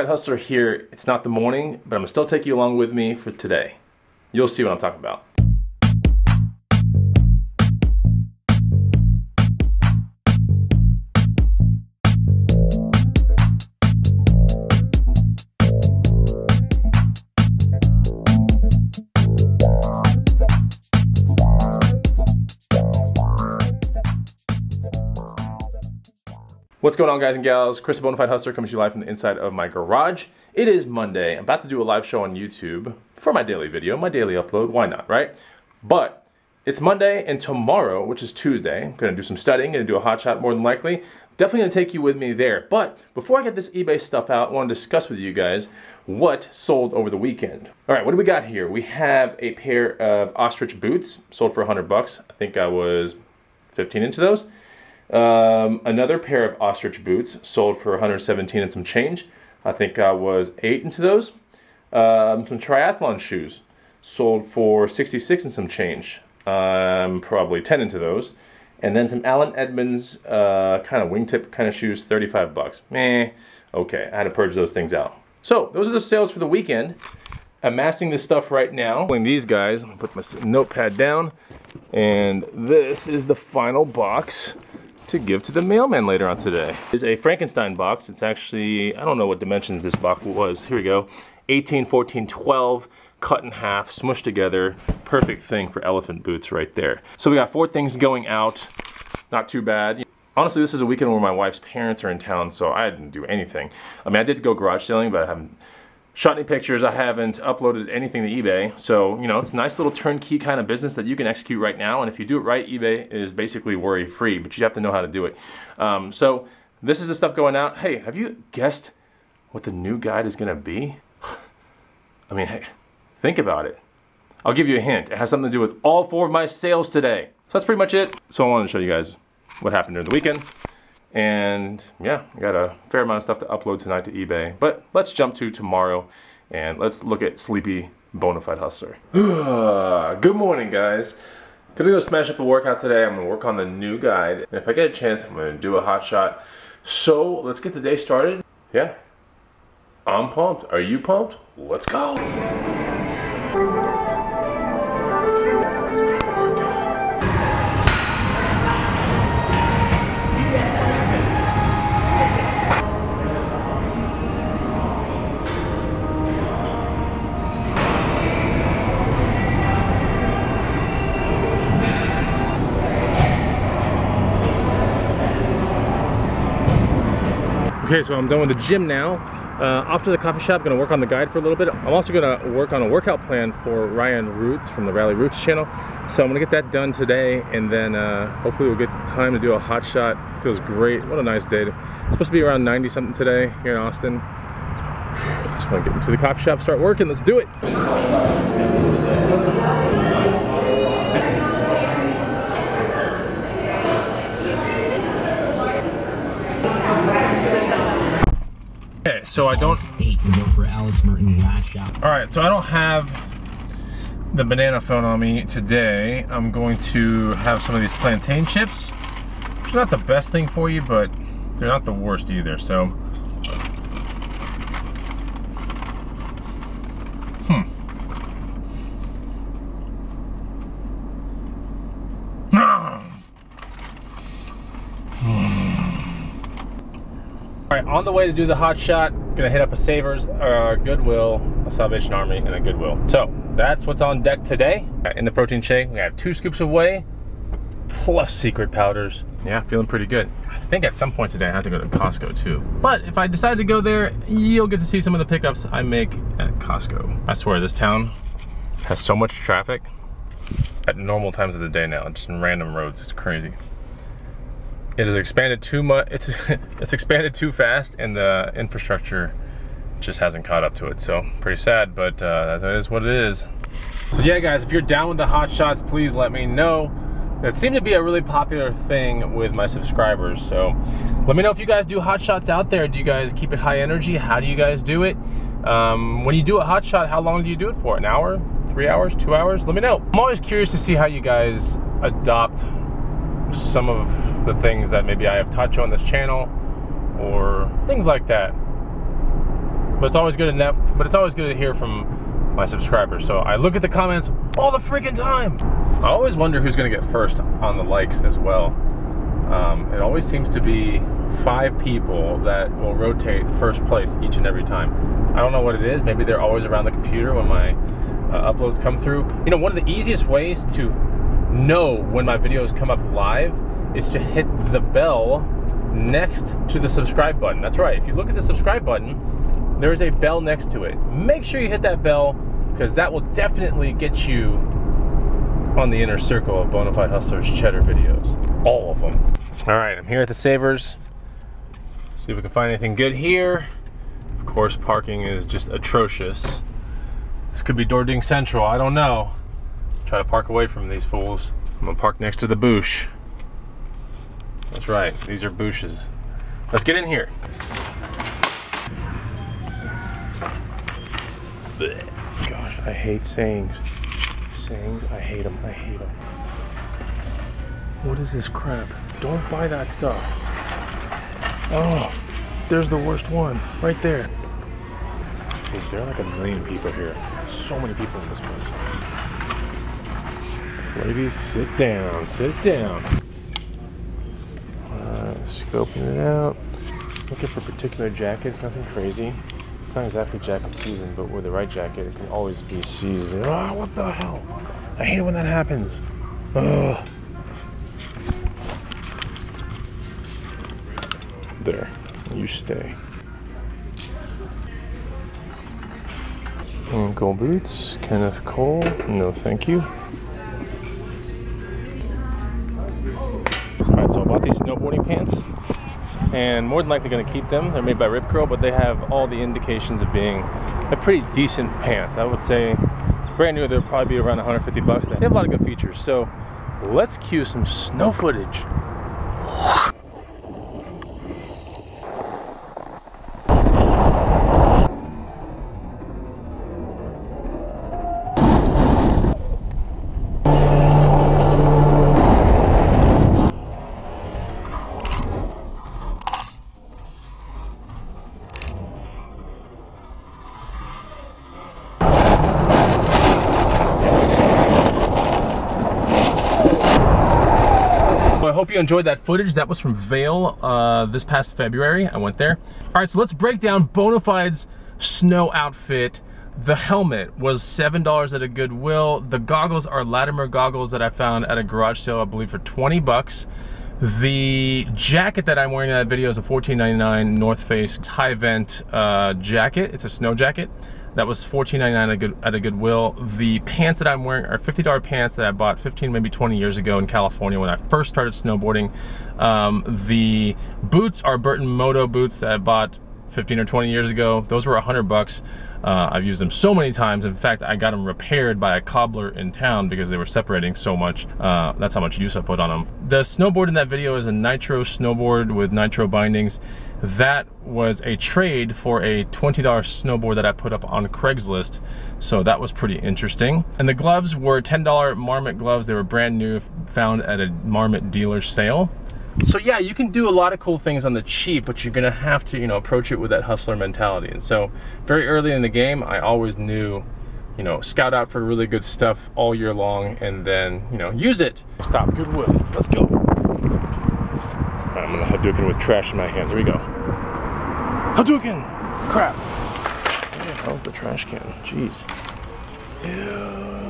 Bonafide Hustler here. It's not the morning, but I'm gonna still take you along with me for today. You'll see what I'm talking about. What's going on, guys and gals? Chris, the Bonafide Hustler, coming to you live from the inside of my garage. It is Monday. I'm about to do a live show on YouTube for my daily video, my daily upload. Why not, right? But it's Monday, and tomorrow, which is Tuesday, I'm going to do some studying, going to do a hot shot more than likely. Definitely going to take you with me there. But before I get this eBay stuff out, I want to discuss with you guys what sold over the weekend. All right, what do we got here? We have a pair of ostrich boots sold for 100 bucks. I think I was 15 into those. Another pair of ostrich boots sold for 117 and some change. I think I was 8 into those. Some triathlon shoes sold for 66 and some change. Probably 10 into those. And then some Allen Edmonds kind of wingtip kind of shoes, 35 bucks. Meh. Okay, I had to purge those things out. So those are the sales for the weekend. Amassing this stuff right now. Pulling these guys, put my notepad down, and this is the final box to give to the mailman later on today. It's a Frankenstein box. It's actually, I don't know what dimensions this box was. Here we go. 18, 14, 12, cut in half, smushed together. Perfect thing for elephant boots right there. So we got 4 things going out. Not too bad. Honestly, this is a weekend where my wife's parents are in town, so I didn't do anything. I mean, I did go garage selling, but I haven't shot any pictures. I haven't uploaded anything to eBay. So, you know, it's a nice little turnkey kind of business that you can execute right now. And if you do it right, eBay is basically worry-free, but you have to know how to do it. So this is the stuff going out. Hey, have you guessed what the new guide is gonna be? I mean, hey, think about it. I'll give you a hint. It has something to do with all 4 of my sales today. So that's pretty much it. So I wanted to show you guys what happened during the weekend. And yeah, I got a fair amount of stuff to upload tonight to eBay. But let's jump to tomorrow and let's look at sleepy Bonafide Hustler. Good morning, guys. Gonna go smash up a workout today. I'm gonna work on the new guide. And if I get a chance, I'm gonna do a hot shot. So let's get the day started. Yeah, I'm pumped. Are you pumped? Let's go. Okay, so I'm done with the gym now. Off to the coffee shop, gonna work on the guide for a little bit. I'm also gonna work on a workout plan for Ryan Roots from the Rally Roots channel. So I'm gonna get that done today, and then hopefully we'll get time to do a hot shot. Feels great, what a nice day. It's supposed to be around 90 something today here in Austin. I just wanna get into the coffee shop, start working, let's do it. Okay, so I don't. Alright, so I don't have the banana phone on me today. I'm going to have some of these plantain chips, which are not the best thing for you, but they're not the worst either. So, Alright, on the way to do the hot shot, gonna hit up a Savers, Goodwill, a Salvation Army, and a Goodwill. So that's what's on deck today. In the protein shake, we have 2 scoops of whey, plus secret powders. Yeah, feeling pretty good. I think at some point today I have to go to Costco too. But if I decide to go there, you'll get to see some of the pickups I make at Costco. I swear this town has so much traffic at normal times of the day now, just in random roads. It's crazy. It has expanded too much. It's expanded too fast, and the infrastructure just hasn't caught up to it. So pretty sad, but that is what it is. So yeah, guys, if you're down with the hot shots, please let me know. It seemed to be a really popular thing with my subscribers. So let me know if you guys do hot shots out there. Do you guys keep it high energy? How do you guys do it? When you do a hot shot, how long do you do it for? An hour, 3 hours, 2 hours? Let me know. I'm always curious to see how you guys adopt some of the things that maybe I have touched on this channel or things like that. But it's always good to hear from my subscribers. So I look at the comments all the freaking time. I always wonder who's gonna get first on the likes as well. It always seems to be 5 people that will rotate first place each and every time. I don't know what it is. Maybe they're always around the computer when my uploads come through. You know, one of the easiest ways to know when my videos come up live is to hit the bell next to the subscribe button. That's right. If you look at the subscribe button, there is a bell next to it. Make sure you hit that bell, because that will definitely get you on the inner circle of Bonafide Hustlers cheddar videos. All of them. All right, I'm here at the Savers. See if we can find anything good here. Of course, parking is just atrocious. This could be Dording Central, I don't know. Try to park away from these fools. I'm gonna park next to the Boosh. That's right, these are Booshes. Let's get in here. Blech. Gosh, I hate sayings. Sayings, I hate them, I hate them. What is this crap? Don't buy that stuff. Oh, there's the worst one, right there. Dude, there are like 1 million people here. So many people in this place. Ladies, sit down, sit down. Scoping it out. Looking for particular jackets, nothing crazy. It's not exactly jacket season, but with the right jacket, it can always be season. Oh, what the hell? I hate it when that happens. Ugh. There, you stay. Ankle boots, Kenneth Cole, no thank you. Alright, so I bought these snowboarding pants, and more than likely going to keep them. They're made by Rip Curl, but they have all the indications of being a pretty decent pant. I would say, brand new, they'll probably be around 150 bucks. They have a lot of good features, so let's cue some snow footage. I hope you enjoyed that footage. That was from Vail this past February. I went there. All right, so let's break down Bonafide's snow outfit. The helmet was $7 at a Goodwill. The goggles are Latimer goggles that I found at a garage sale, I believe, for 20 bucks. The jacket that I'm wearing in that video is a $14.99 North Face high vent jacket. It's a snow jacket. That was $14.99 at a Goodwill. The pants that I'm wearing are $50 pants that I bought 15, maybe 20 years ago in California when I first started snowboarding. The boots are Burton Moto boots that I bought 15 or 20 years ago. Those were 100 bucks. I've used them so many times. In fact, I got them repaired by a cobbler in town because they were separating so much. That's how much use I put on them. The snowboard in that video is a nitro snowboard with nitro bindings. That was a trade for a $20 snowboard that I put up on Craigslist. So that was pretty interesting. And the gloves were $10 Marmot gloves. They were brand new, found at a Marmot dealer sale. So yeah, you can do a lot of cool things on the cheap, but you're gonna have to, you know, approach it with that hustler mentality. And so very early in the game, I always knew, you know, scout out for really good stuff all year long and then, you know, use it. Stop, Goodwill, let's go. I'm gonna Hadouken with trash in my hand, here we go. Hadouken! Crap. Yeah, that was the trash can, jeez. Ew.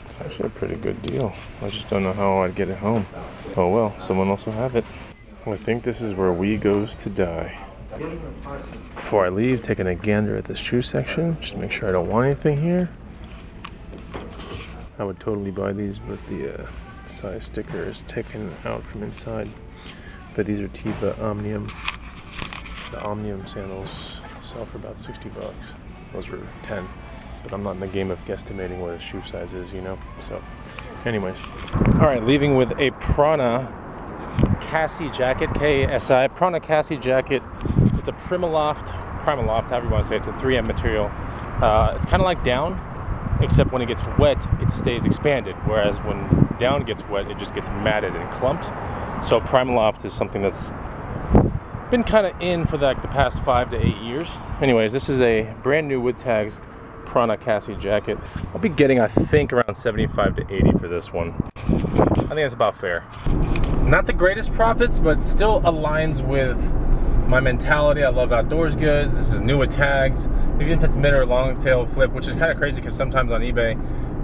It's actually a pretty good deal. I just don't know how I'd get it home. Oh well, someone else will have it. Well, I think this is where we goes to die. Before I leave, taking a gander at this shoe section, just to make sure I don't want anything here. I would totally buy these, but the size sticker is taken out from inside. But these are Tiba Omnium. The Omnium sandals sell for about 60 bucks. Those were 10. But I'm not in the game of guesstimating what a shoe size is, you know? So, anyways. All right, leaving with a Prana Cassie jacket, K-A-S-I. Prana Cassie jacket. It's a Primaloft, however you want to say it. It's a 3M material. It's kind of like down. except when it gets wet, it stays expanded, whereas when down gets wet, it just gets matted and clumped. So Primaloft is something that's been kind of in for like the past 5 to 8 years. Anyways, this is a brand new with tags Prana Cassie jacket. I'll be getting, I think, around 75 to 80 for this one. I think that's about fair. Not the greatest profits, but still aligns with my mentality. I love outdoors goods. This is new with tags. Even if it's mid or long tail flip, which is kind of crazy because sometimes on eBay,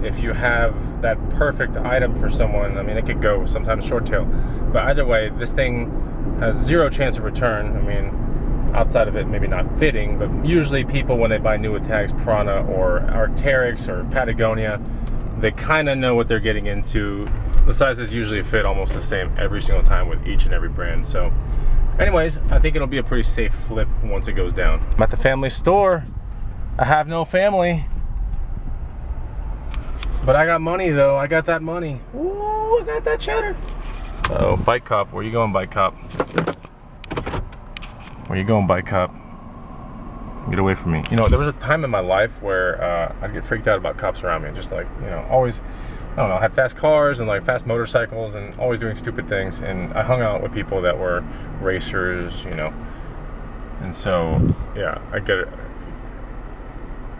if you have that perfect item for someone, I mean, it could go sometimes short tail. But either way, this thing has zero chance of return. I mean, outside of it maybe not fitting, but usually people, when they buy new with tags, Prana or Arc'teryx or Patagonia, they kind of know what they're getting into. The sizes usually fit almost the same every single time with each and every brand. So anyways, I think it'll be a pretty safe flip once it goes down. I'm at the family store. I have no family, but I got money though. I got that money. Ooh, I got that cheddar. Oh, Bike Cop, where you going, Bike Cop? Where you going, Bike Cop? Get away from me. You know, there was a time in my life where I'd get freaked out about cops around me. Just like, you know, always, I don't know, I had fast cars and like fast motorcycles and always doing stupid things. And I hung out with people that were racers, you know. And so, yeah, I get it.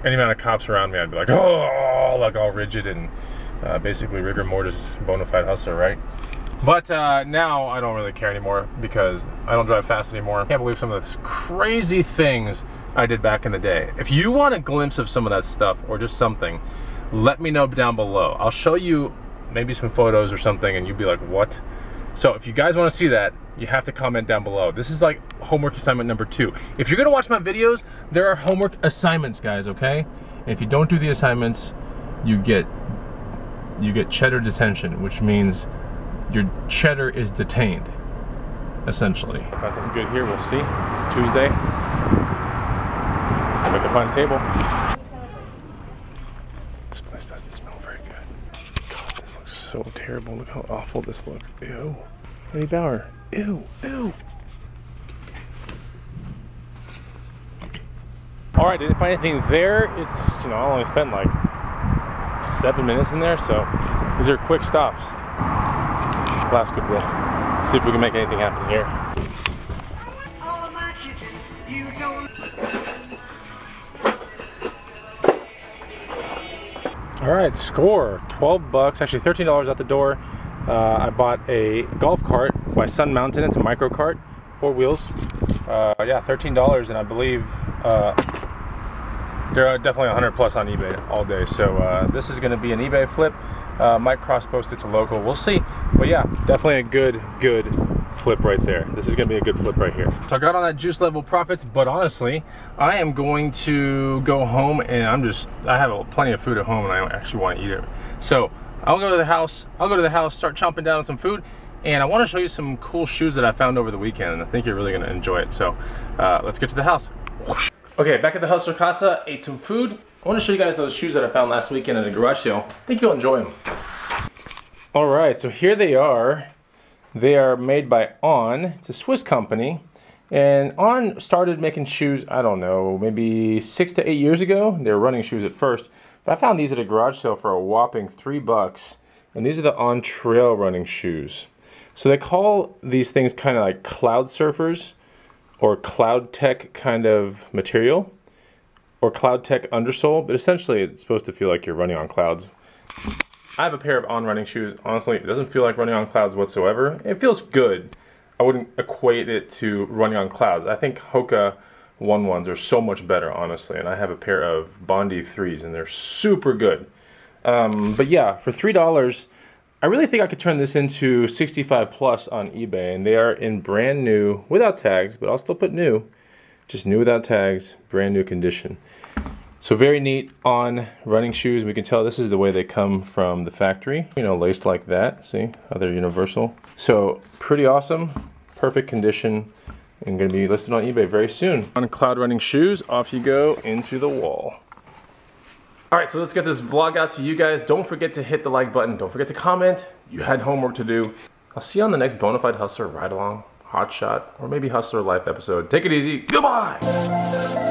Any amount of cops around me, I'd be like, oh, like all rigid and basically rigor mortis Bonafide hustler, right? But now I don't really care anymore because I don't drive fast anymore. I can't believe some of the crazy things I did back in the day. If you want a glimpse of some of that stuff or just something, let me know down below. I'll show you maybe some photos or something and you'd be like, what? So if you guys want to see that, you have to comment down below. This is like homework assignment number 2. If you're gonna watch my videos, there are homework assignments, guys, okay? And if you don't do the assignments, you get cheddar detention, which means your cheddar is detained, essentially. If I find something good here, we'll see. It's Tuesday. If I can find a table. This place doesn't smell very good. God, this looks so terrible. Look how awful this looks. Ew. Eddie Bauer. Ew. Ew. All right, didn't find anything there. It's, you know, I only spent like 7 minutes in there, so these are quick stops. Last goodwill. See if we can make anything happen here. All right, score 12 bucks, actually $13 out the door. I bought a golf cart by Sun Mountain. It's a micro cart, 4 wheels. Yeah, $13, and I believe they're definitely 100 plus on eBay all day. So this is going to be an eBay flip. Might cross-post it to local, we'll see. But yeah, definitely a good flip right there. This is gonna be a good flip right here. So I got on that juice level profits, but honestly, I am going to go home and I have plenty of food at home and I actually want to eat it. So I'll go to the house, start chomping down on some food, and I want to show you some cool shoes that I found over the weekend, and I think you're really gonna enjoy it. So let's get to the house. Whoosh. Okay, back at the Hustler Casa, ate some food. I want to show you guys those shoes that I found last weekend at a garage sale. I think you'll enjoy them. All right, so here they are. They are made by On. It's a Swiss company. And On started making shoes, I don't know, maybe 6 to 8 years ago. They were running shoes at first. But I found these at a garage sale for a whopping $3. And these are the On trail running shoes. So they call these things kind of like cloud surfers or cloud tech kind of material, or cloud tech undersole, but essentially it's supposed to feel like you're running on clouds. I have a pair of On running shoes. Honestly, it doesn't feel like running on clouds whatsoever. It feels good. I wouldn't equate it to running on clouds. I think Hoka 1-1s are so much better, honestly, and I have a pair of Bondi 3s and they're super good. But yeah, for $3, I really think I could turn this into 65 plus on eBay, and they are in brand new, without tags, but I'll still put new. Just new without tags, brand new condition. So very neat On running shoes. We can tell this is the way they come from the factory. You know, laced like that. See how they're universal. So pretty awesome, perfect condition, and gonna be listed on eBay very soon. On cloud running shoes, off you go into the wall. All right, so let's get this vlog out to you guys. Don't forget to hit the like button. Don't forget to comment. You had homework to do. I'll see you on the next Bonafide Hustler ride along, hot shot, or maybe Hustler Life episode. Take it easy. Goodbye.